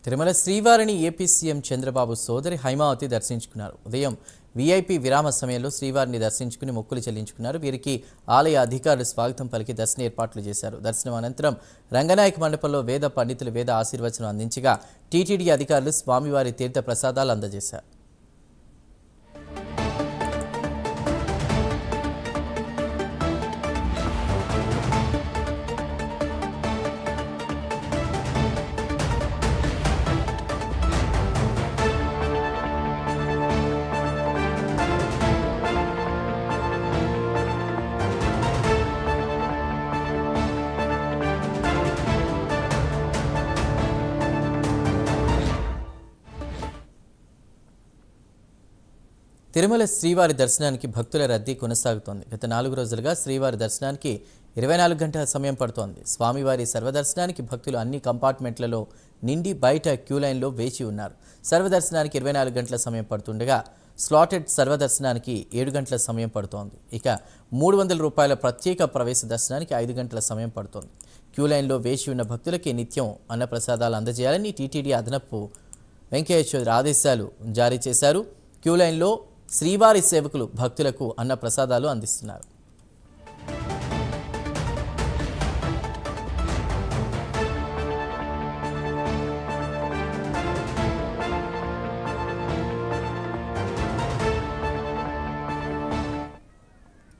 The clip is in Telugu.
తిరుమల శ్రీవారిని ఏపీ సీఎం చంద్రబాబు సోదరి హైమావతి దర్శించుకున్నారు. ఉదయం వీఐపీ విరామ సమయంలో శ్రీవారిని దర్శించుకుని మొక్కులు చెల్లించుకున్నారు. వీరికి ఆలయ అధికారులు స్వాగతం పలికి దర్శన ఏర్పాట్లు చేశారు. దర్శనం అనంతరం రంగనాయక మండపంలో వేద పండితులు వేద ఆశీర్వచనం అందించగా టీటీడీ అధికారులు స్వామివారి తీర్థ ప్రసాదాలు అందజేశారు. తిరుమల శ్రీవారి దర్శనానికి భక్తుల రద్దీ కొనసాగుతోంది. గత 4 రోజులుగా శ్రీవారి దర్శనానికి 24 గంటల సమయం పడుతోంది. స్వామివారి సర్వదర్శనానికి భక్తులు అన్ని కంపార్ట్మెంట్లలో నిండి బయట క్యూ లైన్లో వేచి ఉన్నారు. సర్వదర్శనానికి 24 గంటల సమయం పడుతుండగా స్లాటెడ్ సర్వదర్శనానికి 7 గంటల సమయం పడుతోంది. ఇక 300 రూపాయల ప్రత్యేక ప్రవేశ దర్శనానికి 5 గంటల సమయం పడుతోంది. క్యూ లైన్లో వేచి ఉన్న భక్తులకి నిత్యం అన్నప్రసాదాలు అందజేయాలని టీటీడీ అదనపు వెంకయ్య చౌదరి ఆదేశాలు జారీ చేశారు. క్యూ లైన్లో శ్రీవారి సేవకులు భక్తులకు అన్న ప్రసాదాలు అందిస్తున్నారు.